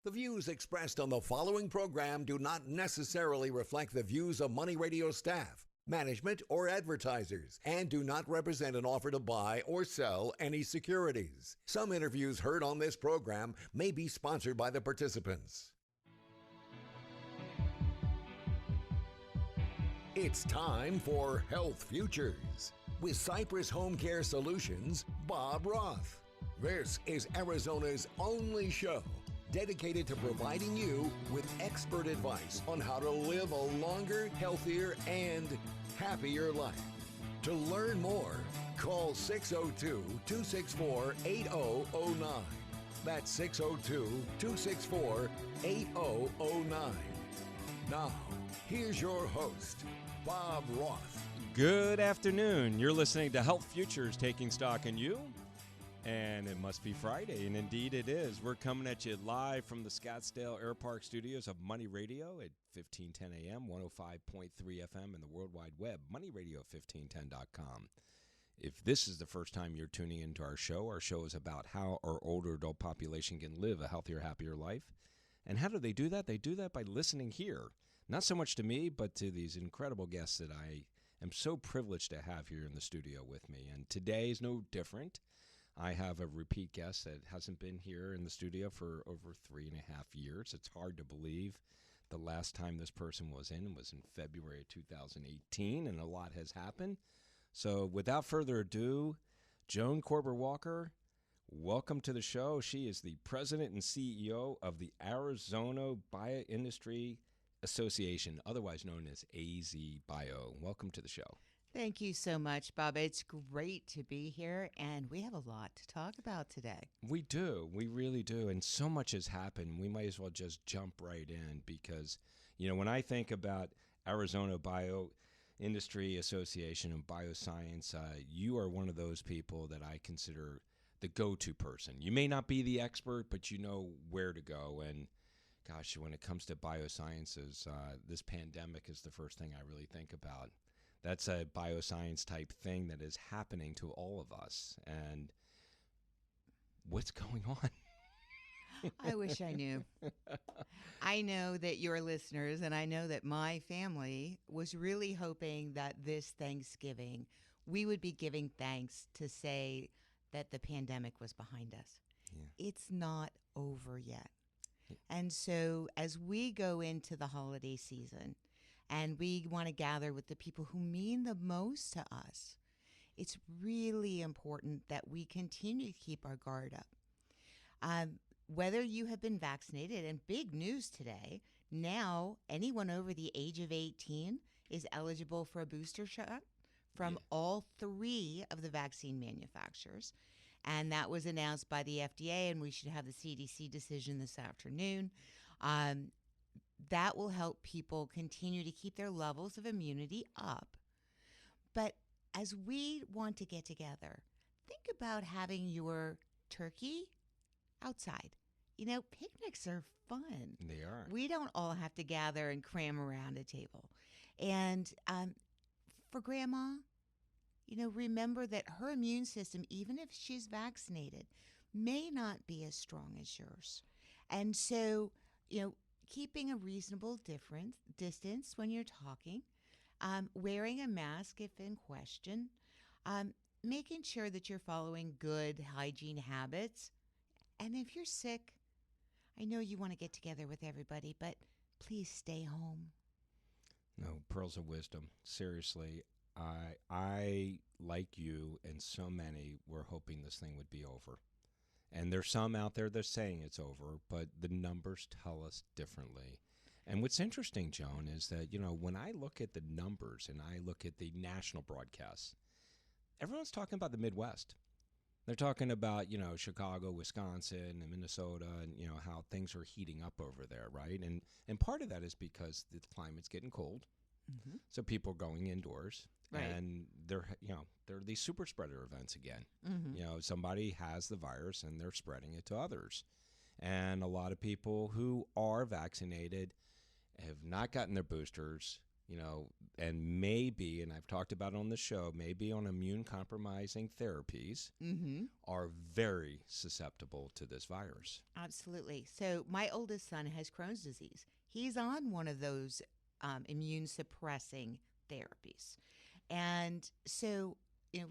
The views expressed on the following program do not necessarily reflect the views of Money Radio staff, management, or advertisers, and do not represent an offer to buy or sell any securities. Some interviews heard on this program may be sponsored by the participants. It's time for Health Futures with Cypress Home Care Solutions, Bob Roth. This is Arizona's only show dedicated to providing you with expert advice on how to live a longer, healthier, and happier life. To learn more, call 602-264-8009. That's 602-264-8009. Now, here's your host, Bob Roth. Good afternoon. You're listening to Health Futures, taking stock in you. And it must be Friday, and indeed it is. We're coming at you live from the Scottsdale Air Park studios of Money Radio at 1510 AM, 105.3 FM, and the World Wide Web, moneyradio1510.com. If this is the first time you're tuning into our show is about how our older adult population can live a healthier, happier life. And how do they do that? They do that by listening here. Not so much to me, but to these incredible guests that I am so privileged to have here in the studio with me. And today is no different. I have a repeat guest that hasn't been here in the studio for over 3.5 years. It's hard to believe the last time this person was in February of 2018, and a lot has happened. So without further ado, Joan Koerber Walker, welcome to the show. She is the president and CEO of the Arizona Bioindustry Association, otherwise known as AZ Bio. Welcome to the show. Thank you so much, Bob. It's great to be here, and we have a lot to talk about today. We do. We really do. And so much has happened. We might as well just jump right in because, when I think about Arizona Bioindustry Association and bioscience, you are one of those people that I consider the go-to person. You may not be the expert, but you know where to go. And gosh, when it comes to biosciences, this pandemic is the first thing I really think about. That's a bioscience type thing that is happening to all of us. And what's going on? I wish I knew. I know that your listeners, and I know that my family was really hoping that this Thanksgiving we would be giving thanks to say that the pandemic was behind us. Yeah. It's not over yet. Yeah. And so as we go into the holiday season, and we want to gather with the people who mean the most to us, it's really important that we continue to keep our guard up. Whether you have been vaccinated, and big news today, now anyone over the age of 18 is eligible for a booster shot from all 3 of the vaccine manufacturers. And that was announced by the FDA, and we should have the CDC decision this afternoon. That will help people continue to keep their levels of immunity up. But as we want to get together, think about having your turkey outside. Picnics are fun. They are. We don't all have to gather and cram around a table. And for Grandma, remember that her immune system, even if she's vaccinated, may not be as strong as yours. And so, keeping a reasonable distance when you're talking, wearing a mask if in question, making sure that you're following good hygiene habits. And if you're sick, I know you want to get together with everybody, but please stay home. No, pearls of wisdom. Seriously, I, like you and so many, were hoping this thing would be over. And there's some out there that are saying it's over, but the numbers tell us differently. And what's interesting, Joan, is that, when I look at the numbers and I look at the national broadcasts, everyone's talking about the Midwest. They're talking about, Chicago, Wisconsin, and Minnesota, and, how things are heating up over there, right? And part of that is because the climate's getting cold. Mm-hmm. So people are going indoors. Right. And there are these super spreader events again. Mm-hmm. Somebody has the virus and they're spreading it to others. And a lot of people who are vaccinated have not gotten their boosters. and maybe, and I've talked about it on the show, maybe on immune compromising therapies Mm-hmm. are very susceptible to this virus. Absolutely. So my oldest son has Crohn's disease. He's on one of those immune suppressing therapies. And so,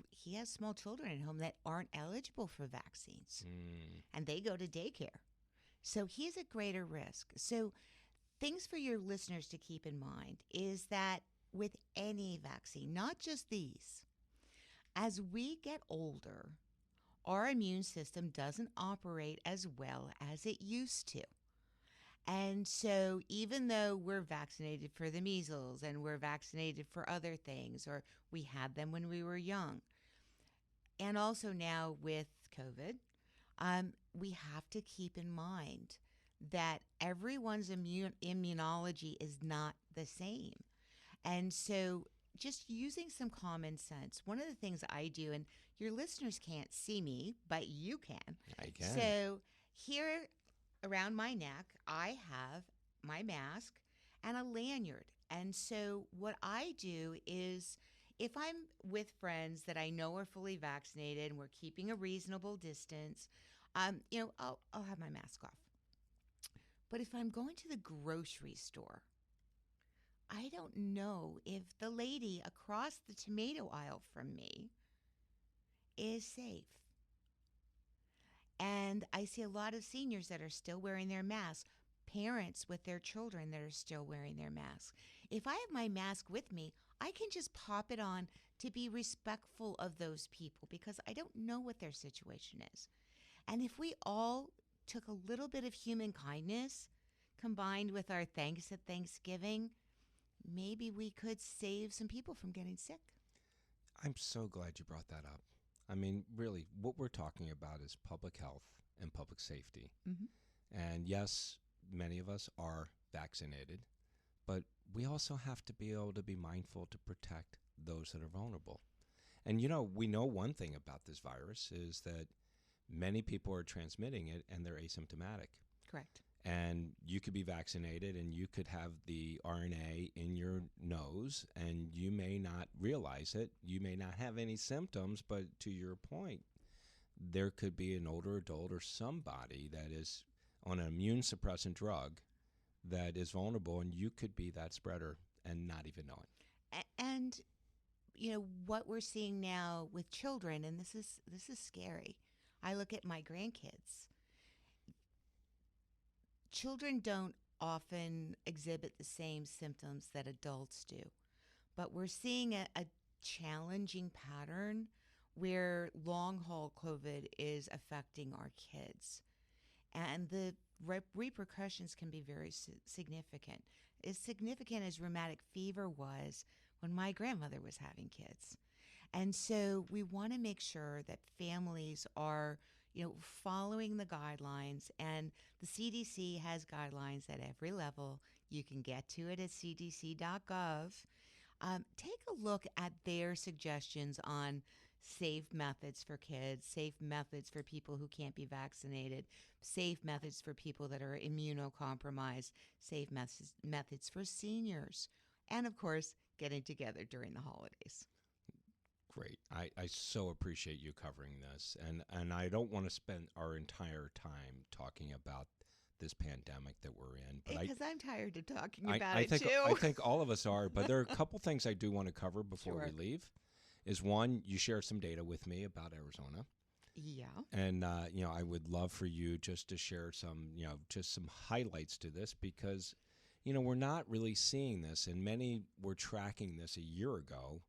he has small children at home that aren't eligible for vaccines and they go to daycare. So he's at greater risk. So things for your listeners to keep in mind is that with any vaccine, not just these, as we get older, our immune system doesn't operate as well as it used to. And so, even though we're vaccinated for the measles and we're vaccinated for other things, or we had them when we were young, and also now with COVID, we have to keep in mind that everyone's immunology is not the same. And so, just using some common sense, one of the things I do, and your listeners can't see me, but you can. I can. So, here around my neck, I have my mask and a lanyard. And so, what I do is if I'm with friends that I know are fully vaccinated and we're keeping a reasonable distance, I'll have my mask off. But if I'm going to the grocery store, I don't know if the lady across the tomato aisle from me is safe. And I see a lot of seniors that are still wearing their masks, parents with their children that are still wearing their masks. If I have my mask with me, I can just pop it on to be respectful of those people because I don't know what their situation is. And if we all took a little bit of human kindness combined with our thanks at Thanksgiving, maybe we could save some people from getting sick. I'm so glad you brought that up. I mean, really, what we're talking about is public health and public safety. Mm-hmm. And yes, many of us are vaccinated, but we also have to be able to be mindful to protect those that are vulnerable. And, we know one thing about this virus is that many people are transmitting it and they're asymptomatic. Correct. And you could be vaccinated and you could have the RNA in your nose and you may not realize it. You may not have any symptoms, but to your point, there could be an older adult or somebody that is on an immune suppressant drug that is vulnerable, and you could be that spreader and not even know it. And what we're seeing now with children, and this is scary. I look at my grandkids. Children don't often exhibit the same symptoms that adults do, but we're seeing a challenging pattern where long haul COVID is affecting our kids. And the repercussions can be very significant. As significant as rheumatic fever was when my grandmother was having kids. And so we want to make sure that families are following the guidelines, and the CDC has guidelines at every level. You can get to it at cdc.gov. Take a look at their suggestions on safe methods for kids, safe methods for people who can't be vaccinated, safe methods for people that are immunocompromised, safe methods for seniors, and of course, getting together during the holidays. Great. I so appreciate you covering this. And I don't want to spend our entire time talking about this pandemic that we're in. But because I'm tired of talking about it think, too. I think all of us are. But there are a couple things I do want to cover before Sure. we leave. Is one, you share some data with me about Arizona. Yeah. And, I would love for you just to share some, just some highlights to this because, we're not really seeing this. And many were tracking this a year ago,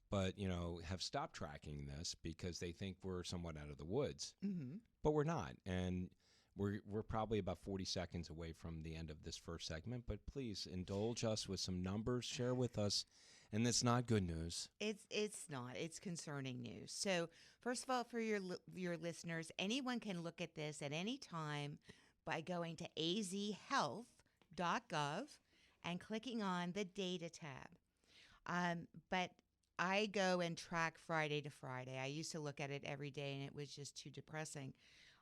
but, have stopped tracking this because they think we're somewhat out of the woods. Mm-hmm. But we're not. And we're probably about 40 seconds away from the end of this first segment. But please indulge us with some numbers, share with us. And it's not good news. It's not. It's concerning news. So first of all, for your listeners, anyone can look at this at any time by going to azhealth.gov and clicking on the data tab. But I go and track Friday to Friday. I used to look at it every day, and it was just too depressing.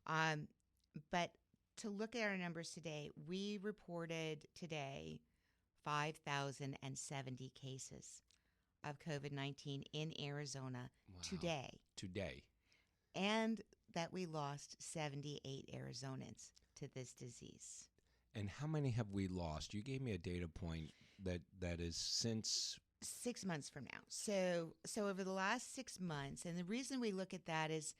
But to look at our numbers today, we reported today 5,070 cases of COVID-19 in Arizona Wow. today, and that we lost 78 Arizonans to this disease. And how many have we lost? You gave me a data point that is since 6 months from now. So over the last 6 months, and the reason we look at that is,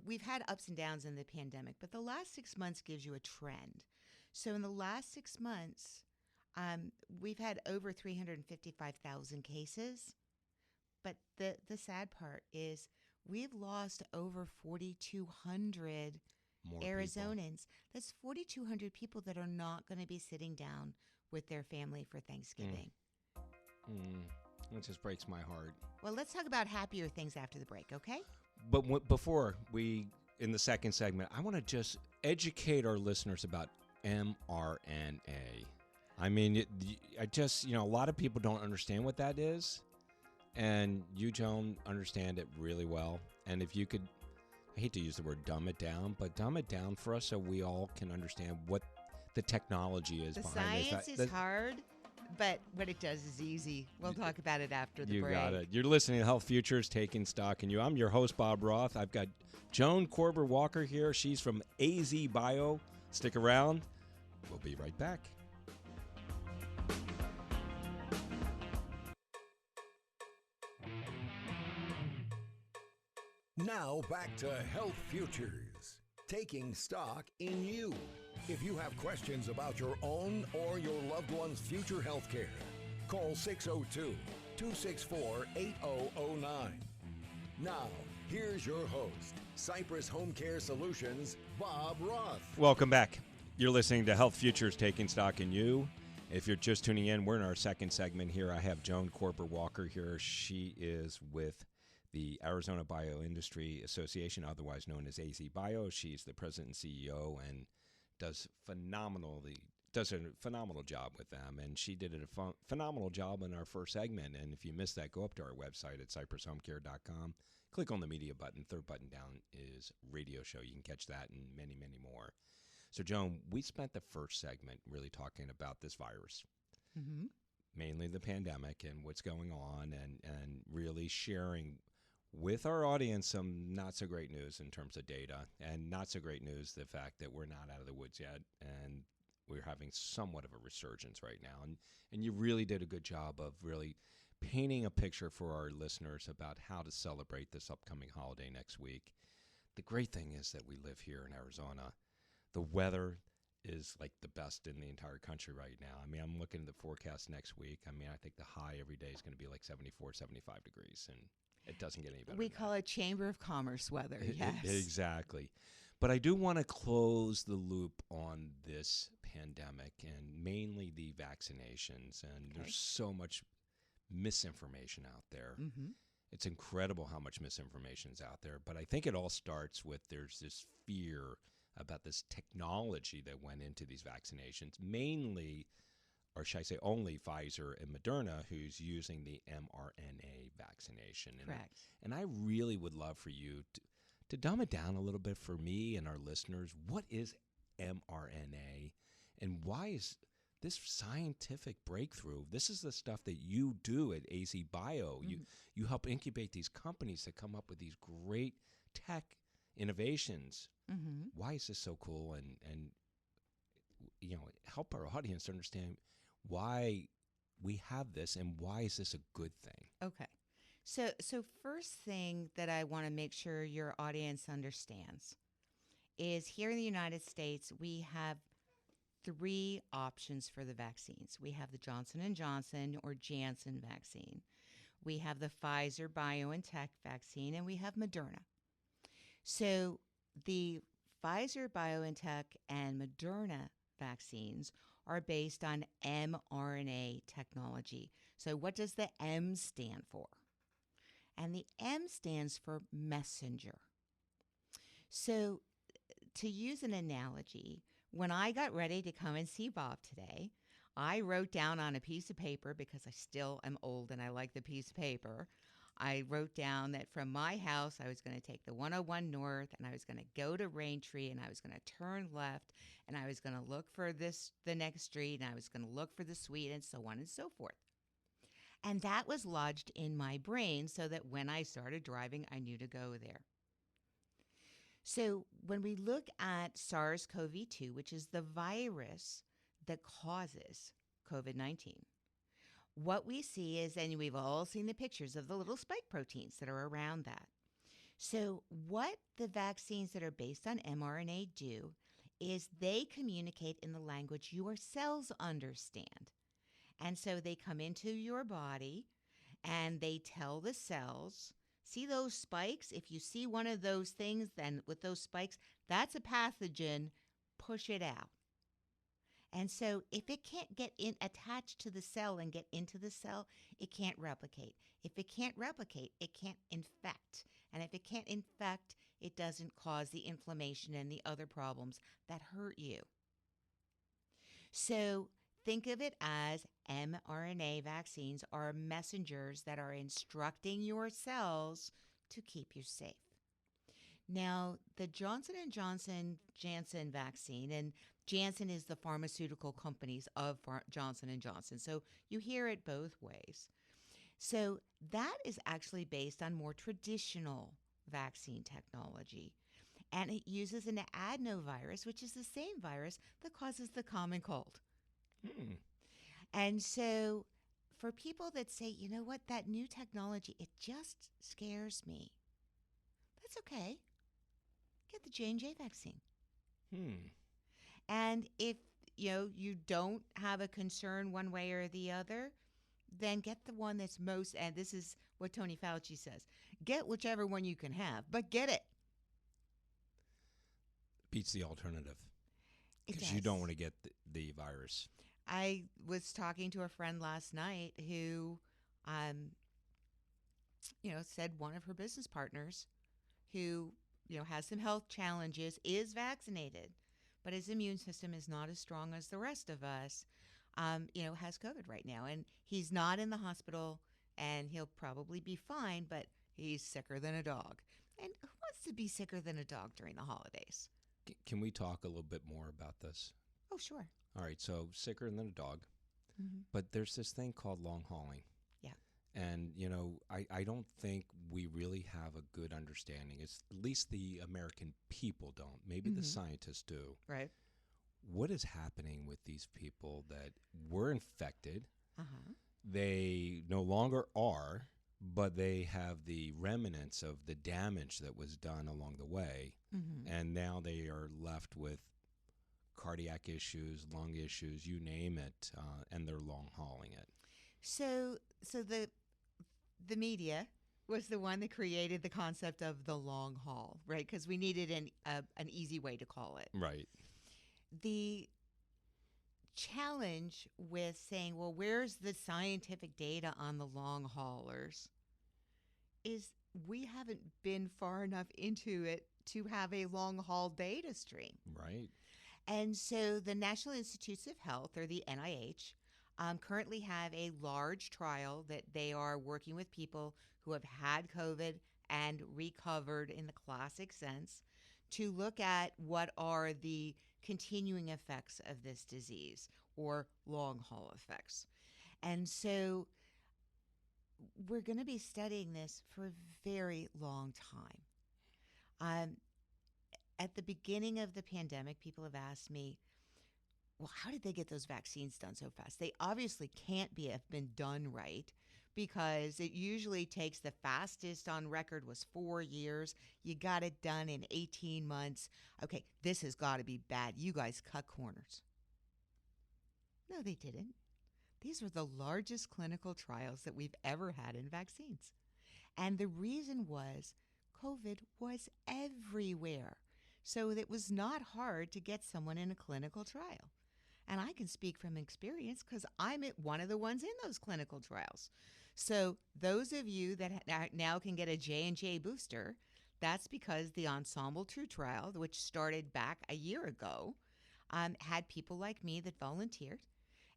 we've had ups and downs in the pandemic, but the last 6 months gives you a trend. So in the last 6 months, we've had over 355,000 cases. But the sad part is we've lost over 4,200 more Arizonans. That's 4,200 people that are not going to be sitting down with their family for Thanksgiving. It just breaks my heart. Well, let's talk about happier things after the break, okay? But before we, in the second segment, I want to just educate our listeners about mRNA. I mean, a lot of people don't understand what that is. And you, Joan, understand it really well. And if you could, I hate to use the word dumb it down, but dumb it down for us so we all can understand what the technology is behind this. The science is hard, but what it does is easy. We'll talk about it after the break. You got it. You're listening to Health Futures, Taking Stock in You. I'm your host, Bob Roth. I've got Joan Koerber Walker here. She's from AZ Bio. Stick around. We'll be right back. Now back to Health Futures, taking stock in you. If you have questions about your own or your loved one's future health care, call 602-264-8009. Now, here's your host, Cypress Home Care Solutions, Bob Roth. Welcome back. You're listening to Health Futures, Taking Stock in You. If you're just tuning in, we're in our second segment here. I have Joan Koerber Walker here. She is with the Arizona Bioindustry Association, otherwise known as AZ Bio. She's the president and CEO and does a phenomenal job with them. And she did a phenomenal job in our first segment. And if you missed that, go up to our website at cypresshomecare.com. Click on the media button. Third button down is radio show. You can catch that and many, many more. So, Joan, we spent the first segment really talking about this virus. Mm-hmm. Mainly the pandemic and what's going on, and really sharing with our audience some not so great news in terms of data, and not so great news the fact that we're not out of the woods yet, and we're having somewhat of a resurgence right now. And you really did a good job of really painting a picture for our listeners about how to celebrate this upcoming holiday next week. The great thing is that we live here in Arizona. The weather is like the best in the entire country right now. I mean, I'm looking at the forecast next week. I mean, I think the high every day is going to be like 74, 75 degrees, and it doesn't get any better. We call it Chamber of Commerce weather, yes. Exactly. But I do want to close the loop on this pandemic and mainly the vaccinations. And there's so much misinformation out there. Mm-hmm. It's incredible how much misinformation is out there. But I think it all starts with there's this fear about this technology that went into these vaccinations, mainly, or should I say only, Pfizer and Moderna, who's using the mRNA vaccination. Correct. And I really would love for you to dumb it down a little bit for me and our listeners. What is mRNA, and why is this scientific breakthrough? This is the stuff that you do at AZ Bio. Mm-hmm. You help incubate these companies that come up with these great tech innovations. Mm-hmm. Why is this so cool? And help our audience to understand why we have this and why is this a good thing? Okay. So first thing that I want to make sure your audience understands is here in the United States, we have 3 options for the vaccines. We have the Johnson & Johnson or Janssen vaccine. We have the Pfizer BioNTech vaccine, and we have Moderna. So the Pfizer BioNTech and Moderna vaccines are based on mRNA technology. So what does the M stand for? And the M stands for messenger. So to use an analogy, when I got ready to come and see Bob today, I wrote down on a piece of paper, because I still am old and I like the piece of paper, I wrote down that from my house, I was going to take the 101 North and I was going to go to Raintree and I was going to turn left and I was going to look for the next street and I was going to look for the suite and so on and so forth. And that was lodged in my brain so that when I started driving, I knew to go there. So when we look at SARS-CoV-2, which is the virus that causes COVID-19, what we see is, and we've all seen the pictures of the little spike proteins that are around that. So what the vaccines that are based on mRNA do is they communicate in the language your cells understand. And so they come into your body and they tell the cells, see those spikes? If you see one of those things, then with those spikes, that's a pathogen, push it out. And so if it can't get attached to the cell and get into the cell, it can't replicate. If it can't replicate, it can't infect. And if it can't infect, it doesn't cause the inflammation and the other problems that hurt you. So think of it as mRNA vaccines are messengers that are instructing your cells to keep you safe. Now, the Johnson & Janssen vaccine, and Janssen is the pharmaceutical companies of Johnson & Johnson, so you hear it both ways. So that is actually based on more traditional vaccine technology, and it uses an adenovirus, which is the same virus that causes the common cold. And so for people that say, you know what, that new technology, it just scares me, that's okay. Get the J&J vaccine. And if you don't have a concern one way or the other, then get the one that's most, and this is what Tony Fauci says, get whichever one you can have, but get it. Beats the alternative. Because you don't want to get the virus. I was talking to a friend last night who, said one of her business partners who, has some health challenges, is vaccinated, but his immune system is not as strong as the rest of us, has COVID right now. And he's not in the hospital and he'll probably be fine, but he's sicker than a dog. And who wants to be sicker than a dog during the holidays? Can we talk a little bit more about this? Oh, sure. All right, so sicker than a dog. Mm-hmm. But there's this thing called long hauling. Yeah. And, I don't think we really have a good understanding. It's, at least the American people don't. Maybe the scientists do. Right. What is happening with these people that were infected? Uh-huh. They no longer are, but they have the remnants of the damage that was done along the way. Mm-hmm. And now they are left with cardiac issues, lung issues, you name it, and they're long hauling it. So the media was the one that created the concept of the long haul, right? Because we needed an easy way to call it. Right. The challenge with saying, well, where's the scientific data on the long haulers, is we haven't been far enough into it to have a long haul data stream. Right. And so the National Institutes of Health, or the NIH, currently have a large trial that they are working with people who have had COVID and recovered in the classic sense to look at what are the continuing effects of this disease, or long haul effects. And so we're going to be studying this for a very long time. At the beginning of the pandemic, people have asked me, well, how did they get those vaccines done so fast? They obviously can't have been done right, because it usually takes, the fastest on record was 4 years. You got it done in 18 months. Okay, this has got to be bad. You guys cut corners. No, they didn't. These were the largest clinical trials that we've ever had in vaccines. And the reason was COVID was everywhere. So it was not hard to get someone in a clinical trial. And I can speak from experience because I'm one of the ones in those clinical trials. So those of you that now can get a J&J booster, that's because the Ensemble 2 trial, which started back a year ago, had people like me that volunteered.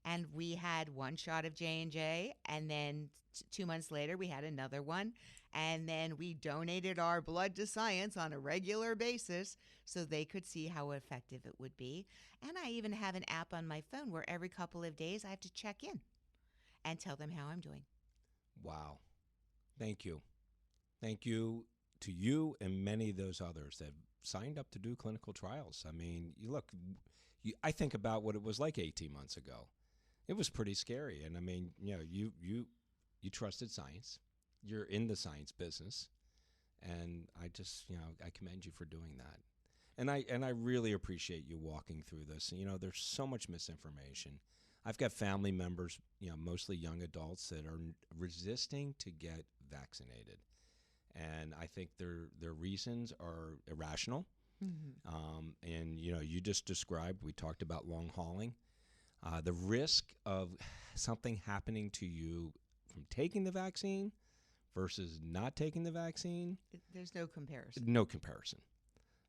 And we had one shot of J&J, and then 2 months later we had another one, and then we donated our blood to science on a regular basis so they could see how effective it would be. And I even have an app on my phone where every couple of days I have to check in and tell them how I'm doing. Wow. Thank you. Thank you to you and many of those others that signed up to do clinical trials. I mean, I think about what it was like 18 months ago. It was pretty scary. And I mean, you trusted science. You're in the science business. And I just, I commend you for doing that. And I really appreciate you walking through this. There's so much misinformation. I've got family members, mostly young adults that are resisting to get vaccinated. And I think their reasons are irrational. And, you just described, we talked about long hauling. The risk of something happening to you from taking the vaccine versus not taking the vaccine. There's no comparison. No comparison.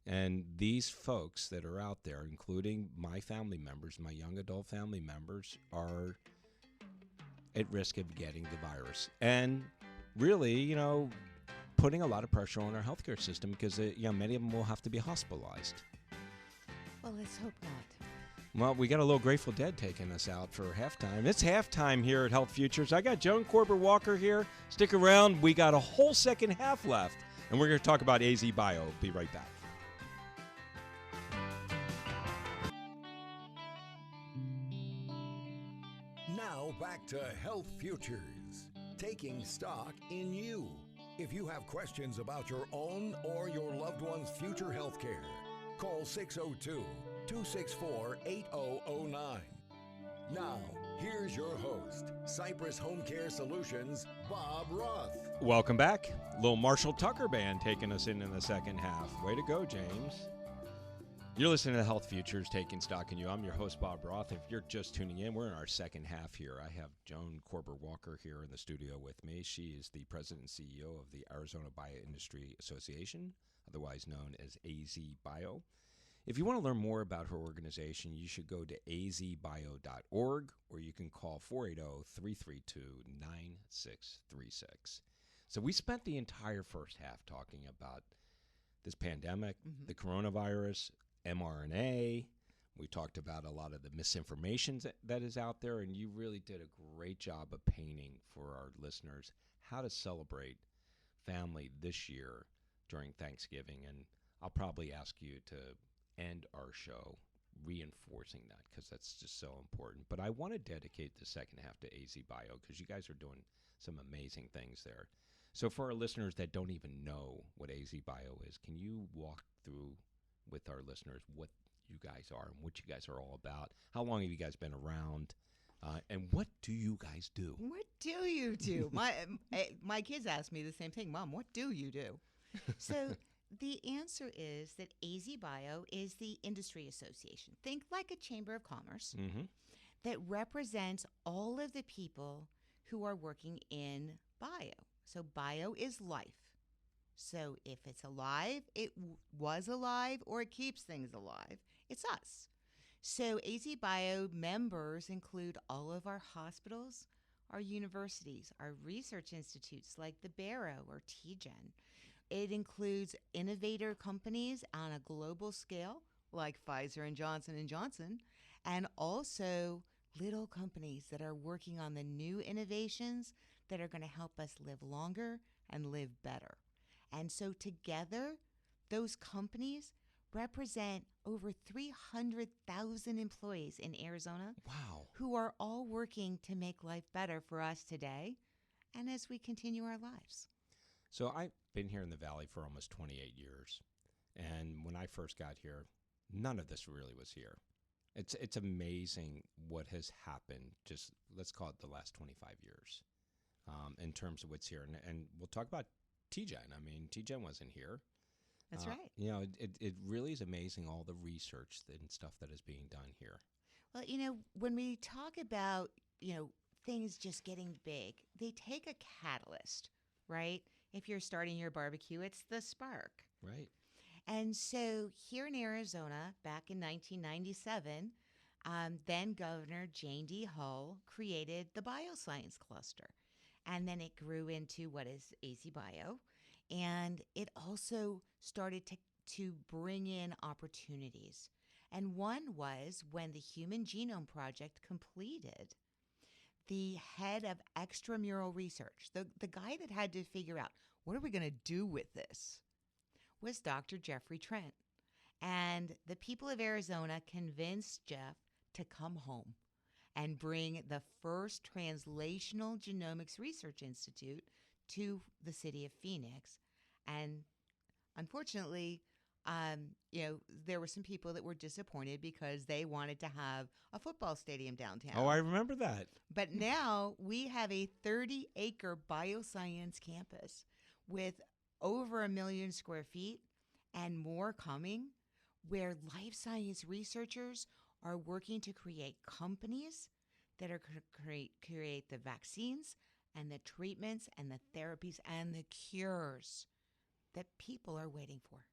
And these folks that are out there, including my family members, my young adult family members, are at risk of getting the virus. And really, putting a lot of pressure on our healthcare system because, many of them will have to be hospitalized. Well, let's hope not. Well, we got a little Grateful Dead taking us out for halftime. It's halftime here at Health Futures. I got Joan Koerber Walker here. Stick around. We got a whole second half left, and we're going to talk about AZ Bio. Be right back. Now back to Health Futures, taking stock in you. If you have questions about your own or your loved one's future health care, call 602-264-8009. Now, here's your host, Cypress Home Care Solutions, Bob Roth. Welcome back. Little Marshall Tucker Band taking us in the second half. Way to go, James. You're listening to Health Futures, taking stock in you. I'm your host, Bob Roth. If you're just tuning in, we're in our second half here. I have Joan Koerber Walker here in the studio with me. She is the president and CEO of the Arizona Bioindustry Association, otherwise known as AZ Bio. If you want to learn more about her organization, you should go to azbio.org, or you can call 480-332-9636. So we spent the entire first half talking about this pandemic, the coronavirus, mRNA. We talked about a lot of the misinformation that is out there, and you really did a great job of painting for our listeners how to celebrate family this year during Thanksgiving. And I'll probably ask you to end our show reinforcing that because that's just so important. But I want to dedicate the second half to AZ Bio because you guys are doing some amazing things there. So for our listeners that don't even know what AZ Bio is, can you walk through with our listeners what you guys are and what you guys are all about? How long have you guys been around? And what do you guys do? What do you do? My kids ask me the same thing. Mom, what do you do? So the answer is that AZ Bio is the industry association. Think like a chamber of commerce that represents all of the people who are working in bio. So bio is life. So if it's alive, it was alive, or it keeps things alive, it's us. So AZ Bio members include all of our hospitals, our universities, our research institutes like the Barrow or TGen. It includes innovator companies on a global scale like Pfizer and Johnson & Johnson, and also little companies that are working on the new innovations that are going to help us live longer and live better. And so together, those companies represent over 300,000 employees in Arizona. Wow. Who are all working to make life better for us today and as we continue our lives. So I've been here in the Valley for almost 28 years. And when I first got here, none of this really was here. It's amazing what has happened, just let's call it the last 25 years in terms of what's here. And we'll talk about TGen. I mean, TGen wasn't here. That's right. It really is amazing all the research and stuff that is being done here. Well, when we talk about, things just getting big, they take a catalyst, right? If you're starting your barbecue, it's the spark. Right. And so here in Arizona, back in 1997, Then Governor Jane D. Hull created the bioscience cluster. And then it grew into what is AZ Bio. And it also started to bring in opportunities. And one was when the Human Genome Project completed, the head of extramural research, the guy that had to figure out what are we going to do with this, was Dr. Jeffrey Trent. And the people of Arizona convinced Jeff to come home and bring the first translational genomics research institute to the city of Phoenix. And unfortunately, there were some people that were disappointed because they wanted to have a football stadium downtown. Oh, I remember that. But now we have a 30-acre bioscience campus with over 1 million square feet and more coming, where life science researchers are working to create companies that are going to create the vaccines and the treatments and the therapies and the cures that people are waiting for.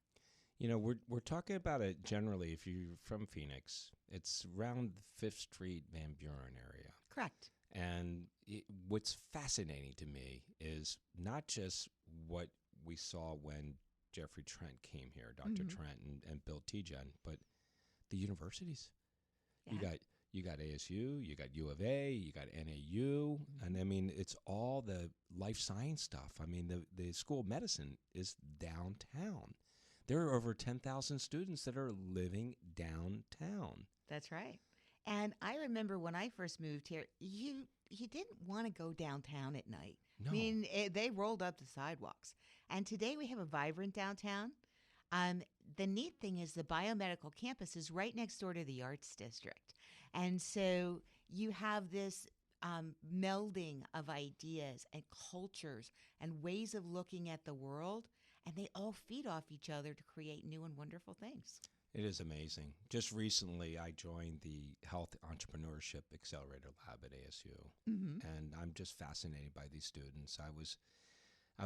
You know, we're talking about it generally. If you're from Phoenix, it's around the 5th Street, Van Buren area. Correct. And what's fascinating to me is not just what we saw when Jeffrey Trent came here, Dr. Trent and Bill T-Gen, but the universities. Yeah. You got ASU, you got U of A, you got NAU, and I mean, it's all the life science stuff. I mean, the School of Medicine is downtown. There are over 10,000 students that are living downtown. That's right. And I remember when I first moved here, you didn't want to go downtown at night. No. I mean, they rolled up the sidewalks. And today we have a vibrant downtown. The neat thing is the biomedical campus is right next door to the Arts District. And so you have this melding of ideas and cultures and ways of looking at the world, and they all feed off each other to create new and wonderful things. It is amazing. Just recently, I joined the Health Entrepreneurship Accelerator Lab at ASU, and I'm just fascinated by these students. I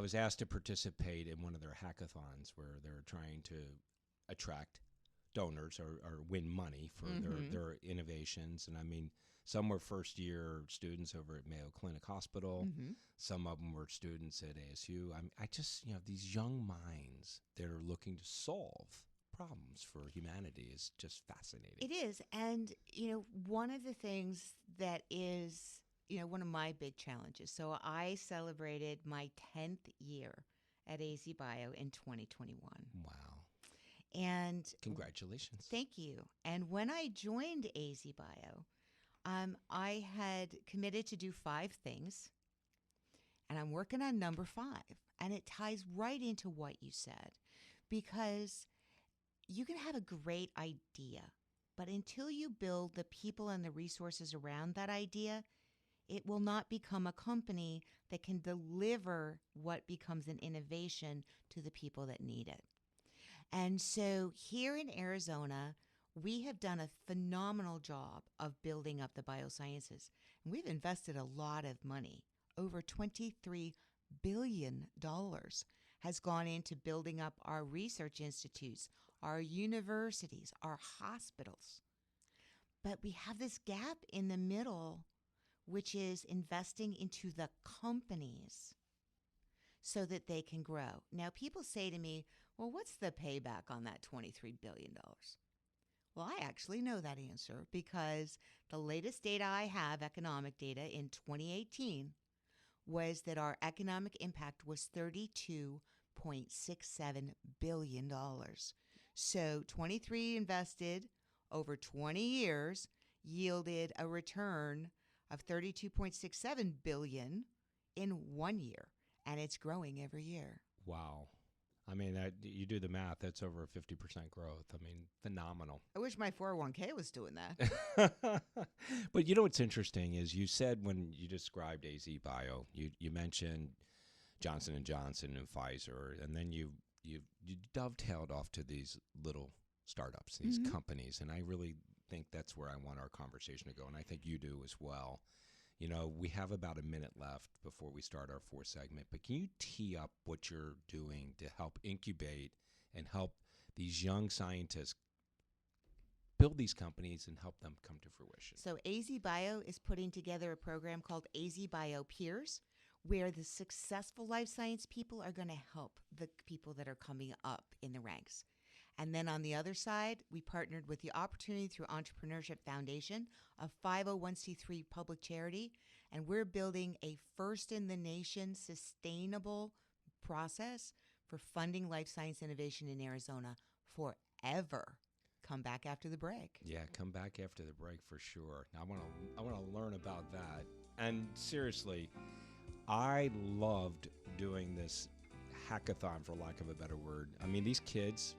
was asked to participate in one of their hackathons where they're trying to attract donors or win money for their innovations. And I mean, some were first-year students over at Mayo Clinic Hospital. Some of them were students at ASU. I just, these young minds that are looking to solve problems for humanity is just fascinating. It is. And, one of the things that is, one of my big challenges. So I celebrated my 10th year at AZ Bio in 2021. Wow. And congratulations. Thank you. And when I joined AZ Bio, I had committed to do 5 things, and I'm working on number 5. And it ties right into what you said, because you can have a great idea, but until you build the people and the resources around that idea, it will not become a company that can deliver what becomes an innovation to the people that need it. And so here in Arizona, we have done a phenomenal job of building up the biosciences. And we've invested a lot of money. Over $23 billion has gone into building up our research institutes, our universities, our hospitals. But we have this gap in the middle, which is investing into the companies so that they can grow. Now, people say to me, well, what's the payback on that $23 billion? Well, I actually know that answer because the latest data I have, economic data in 2018, was that our economic impact was $32.67 billion. So 23 invested over 20 years yielded a return of $32.67 billion in 1 year, and it's growing every year. Wow. I mean, you do the math, that's over a 50% growth. I mean, phenomenal. I wish my 401k was doing that. But what's interesting is you said when you described AZ Bio, you mentioned Johnson & Johnson and Pfizer, and then you dovetailed off to these little startups, these companies, and I really think that's where I want our conversation to go, and I think you do as well. We have about a minute left before we start our 4th segment, but can you tee up what you're doing to help incubate and help these young scientists build these companies and help them come to fruition. So AZ Bio is putting together a program called AZ Bio Peers, where the successful life science people are going to help the people that are coming up in the ranks. And then on the other side, we partnered with the Opportunity Through Entrepreneurship Foundation, a 501c3 public charity, and we're building a first-in-the-nation sustainable process for funding life science innovation in Arizona forever. Come back after the break. Yeah, come back after the break for sure. Now, I want to learn about that. And seriously, I loved doing this hackathon, for lack of a better word. I mean, these kids,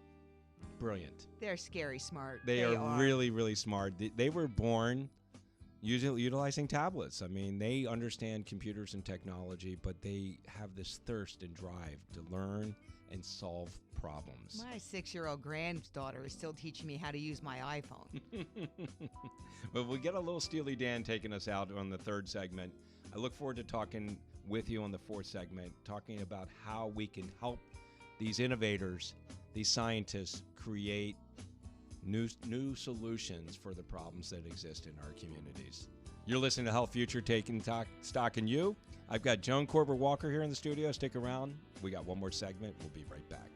brilliant. They're scary smart. They are really, really smart. They were born utilizing tablets. I mean, they understand computers and technology, but they have this thirst and drive to learn and solve problems. My 6-year-old granddaughter is still teaching me how to use my iPhone. Well, we'll get a little Steely Dan taking us out on the third segment. I look forward to talking with you on the fourth segment, talking about how we can help these innovators, these scientists, create new solutions for the problems that exist in our communities. You're listening to Health Future, taking stock in you. I've got Joan Koerber Walker here in the studio. Stick around. We got one more segment. We'll be right back.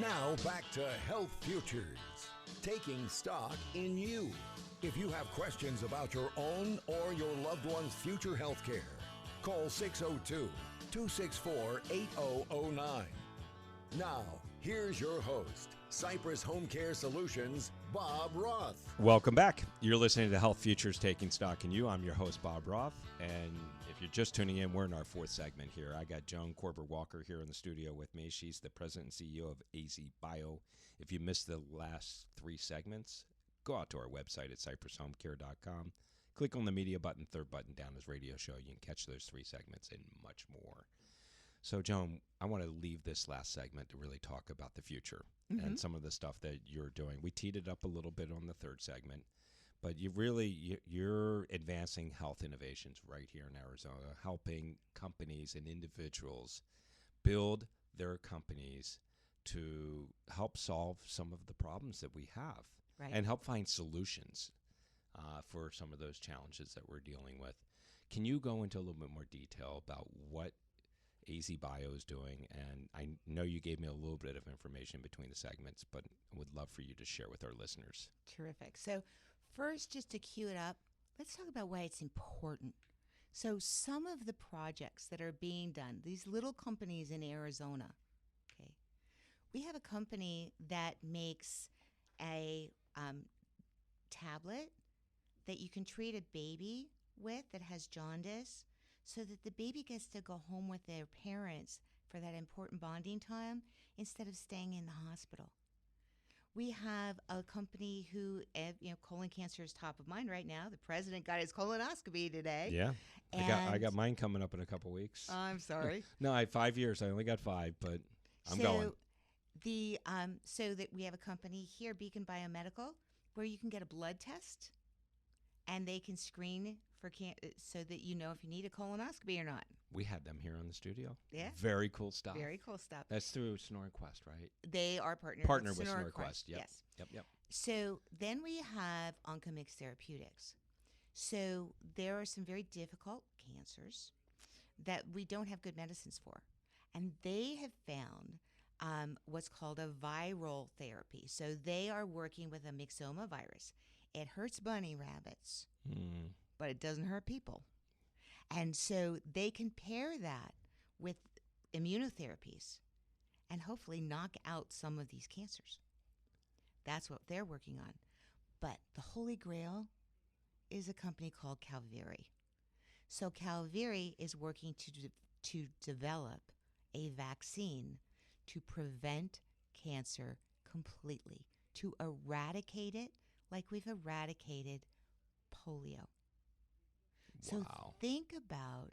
Now back to Health Futures, taking stock in you. If you have questions about your own or your loved one's future health care, call 602-264-8009. Now, here's your host, Cypress Home Care Solutions, Bob Roth. Welcome back. You're listening to Health Futures, taking stock in you. I'm your host, Bob Roth. And if you're just tuning in, we're in our fourth segment here. I got Joan Koerber Walker here in the studio with me. She's the president and CEO of AZ Bio. If you missed the last three segments, go out to our website at cypresshomecare.com. Click on the media button, third button down is radio show. You can catch those three segments and much more. So, Joan, I want to leave this last segment to really talk about the future and some of the stuff that you're doing. We teed it up a little bit on the third segment, but you're advancing health innovations right here in Arizona, helping companies and individuals build their companies to help solve some of the problems that we have. Right. And help find solutions for some of those challenges that we're dealing with. Can you go into a little bit more detail about what AZ Bio is doing? And I know you gave me a little bit of information between the segments, but I would love for you to share with our listeners. Terrific. So first, just to cue it up, let's talk about why it's important. So some of the projects that are being done, these little companies in Arizona, okay, we have a company that makes a tablet that you can treat a baby with that has jaundice so that the baby gets to go home with their parents for that important bonding time instead of staying in the hospital. We have a company who, colon cancer is top of mind right now. The president got his colonoscopy today. Yeah, I got mine coming up in a couple weeks. I'm sorry. No, I had 5 years. I only got 5, but I'm going. So that we have a company here, Beacon Biomedical, where you can get a blood test, and they can screen for so that you know if you need a colonoscopy or not. We had them here on the studio. Yeah. Very cool stuff. Very cool stuff. That's through SnoreQuest, right? They are partnered with SnoreQuest. Yep. Yes. Yep. So then we have Oncomix Therapeutics. So there are some very difficult cancers that we don't have good medicines for. And they have found what's called a viral therapy. So they are working with a myxoma virus. It hurts bunny rabbits, but it doesn't hurt people. And so they can pair that with immunotherapies and hopefully knock out some of these cancers. That's what they're working on. But the Holy Grail is a company called Calviri. So Calviri is working to develop a vaccine to prevent cancer completely, to eradicate it like we've eradicated polio. So think about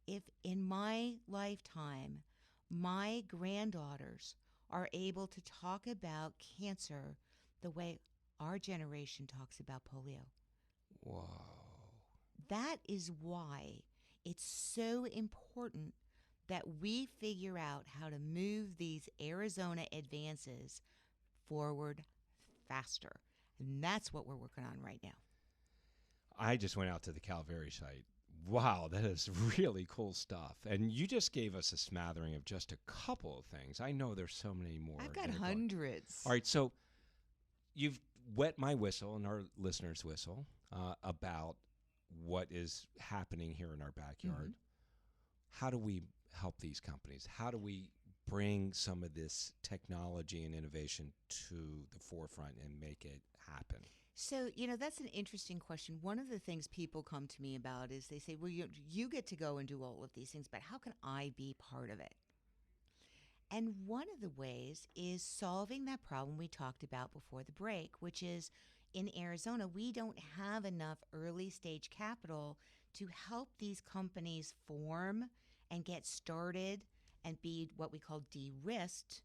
if in my lifetime, my granddaughters are able to talk about cancer the way our generation talks about polio. Whoa. that is why it's so important that we figure out how to move these Arizona advances forward faster. And that's what we're working on right now. I just went out to the Calvary site. Wow, that is really cool stuff. And you just gave us a smattering of just a couple of things. I know there's so many more. I've got that are going- hundreds. All right, so you've wet my whistle and our listeners' whistle about what is happening here in our backyard. How do we help these companies? How do we bring some of this technology and innovation to the forefront and make it happen? So, that's an interesting question. One of the things people come to me about is they say, well, you get to go and do all of these things, but how can I be part of it? And one of the ways is solving that problem we talked about before the break, which is in Arizona, we don't have enough early stage capital to help these companies form and get started and be what we call de-risked,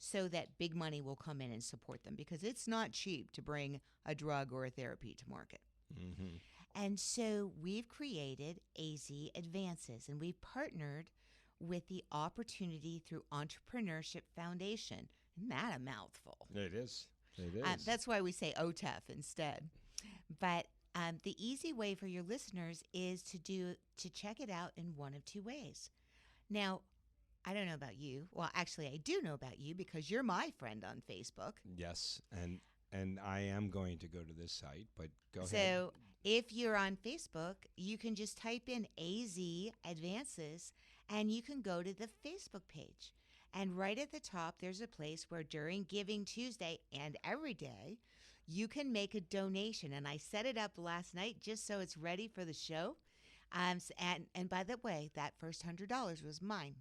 so that big money will come in and support them, because it's not cheap to bring a drug or a therapy to market. Mm-hmm. And so we've created AZ Advances, and we've partnered with the Opportunity Through Entrepreneurship Foundation. Isn't that a mouthful? It is. It is. That's why we say OTEF instead. But the easy way for your listeners is to check it out in one of two ways. Now, I don't know about you. Well, actually, I do know about you because you're my friend on Facebook. Yes, and I am going to go to this site, but go ahead. So if you're on Facebook, you can just type in AZ Advances, and you can go to the Facebook page. And right at the top, there's a place where during Giving Tuesday and every day, you can make a donation. And I set it up last night just so it's ready for the show. And by the way, that first $100 was mine.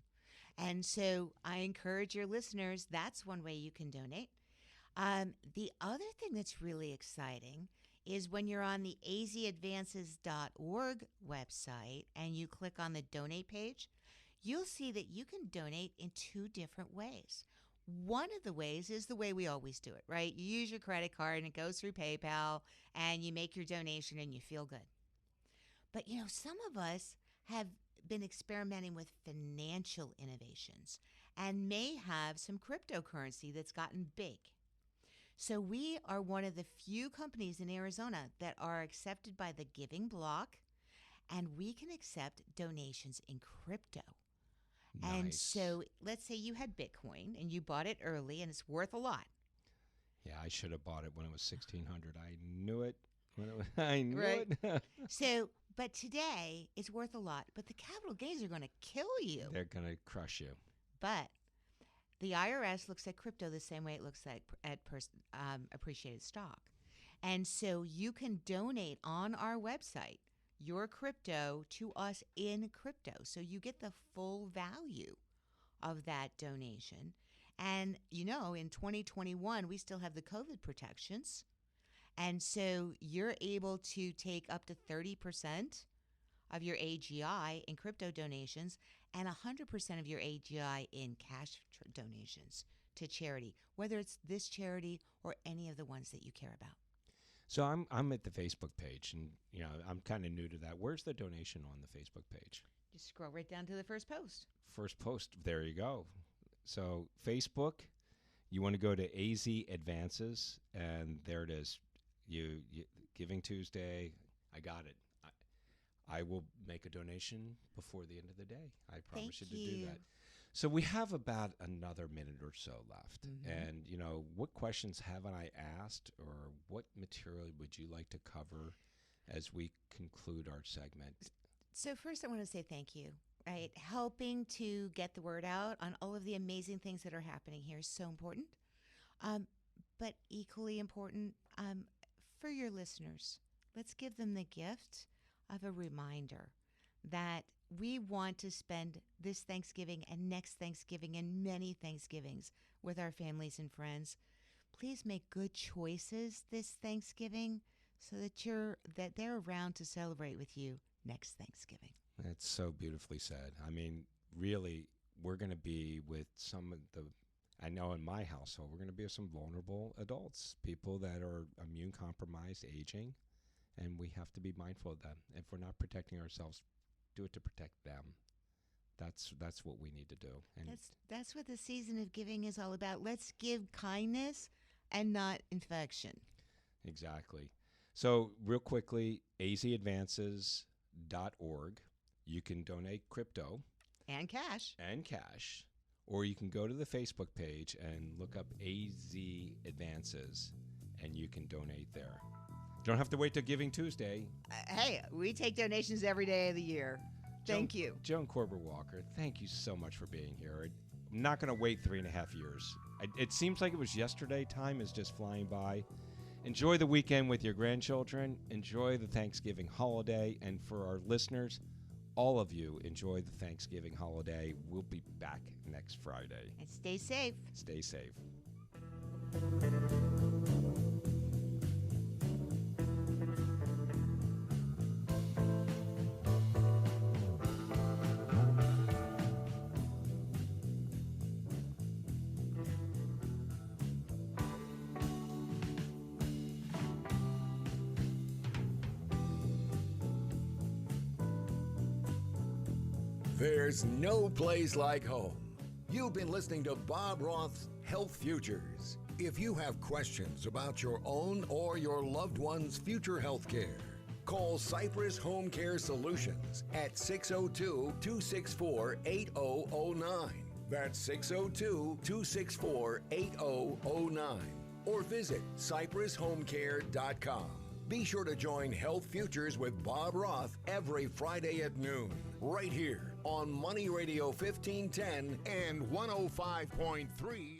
And so I encourage your listeners, that's one way you can donate. The other thing that's really exciting is when you're on the azadvances.org website and you click on the donate page, you'll see that you can donate in two different ways. One of the ways is the way we always do it, right? You use your credit card and it goes through PayPal and you make your donation and you feel good. But, some of us have been experimenting with financial innovations and may have some cryptocurrency that's gotten big. So we are one of the few companies in Arizona that are accepted by the Giving Block, and we can accept donations in crypto. Nice. And so let's say you had Bitcoin and you bought it early and it's worth a lot. Yeah, I should have bought it when it was $1,600. I knew it. I knew it. So, but today it's worth a lot, but the capital gains are going to kill you. They're going to crush you. But the IRS looks at crypto the same way it looks at appreciated stock. And so you can donate on our website your crypto to us in crypto. So you get the full value of that donation. And, in 2021, we still have the COVID protections. And so you're able to take up to 30% of your AGI in crypto donations and 100% of your AGI in cash donations to charity, whether it's this charity or any of the ones that you care about. So I'm at the Facebook page, and I'm kind of new to that. Where's the donation on the Facebook page? Just scroll right down to the first post. First post. There you go. So Facebook, you want to go to AZ Advances, and there it is. You Giving Tuesday. I got it. I will make a donation before the end of the day. I promise you to do that. So we have about another minute or so left. Mm-hmm. And, what questions haven't I asked, or what material would you like to cover as we conclude our segment? So first I want to say thank you, right? Helping to get the word out on all of the amazing things that are happening here is so important. But equally important for your listeners, let's give them the gift of a reminder that we want to spend this Thanksgiving and next Thanksgiving and many Thanksgivings with our families and friends. Please make good choices this Thanksgiving so that they're around to celebrate with you next Thanksgiving. That's so beautifully said. I mean, really, we're going to be with some of I know in my household, we're going to be with some vulnerable adults, people that are immune compromised, aging. and we have to be mindful of them. If we're not protecting ourselves, do it to protect them. That's what we need to do. And That's what the season of giving is all about. Let's give kindness and not infection. exactly. So real quickly, azadvances.org. You can donate crypto And cash. and cash, or you can go to the Facebook page and look up AZ Advances, and you can donate there. You don't have to wait till Giving Tuesday. Hey, we take donations every day of the year. Thank you. Joan Koerber Walker, thank you so much for being here. I'm not going to wait 3.5 years. It seems like it was yesterday. Time is just flying by. Enjoy the weekend with your grandchildren. Enjoy the Thanksgiving holiday. And for our listeners, all of you, enjoy the Thanksgiving holiday. We'll be back next Friday. And stay safe. Stay safe. There's no place like home. You've been listening to Bob Roth's Health Futures. If you have questions about your own or your loved one's future health care, call Cypress Home Care Solutions at 602-264-8009. That's 602-264-8009. Or visit cypresshomecare.com. Be sure to join Health Futures with Bob Roth every Friday at noon, right here on Money Radio 1510 and 105.3.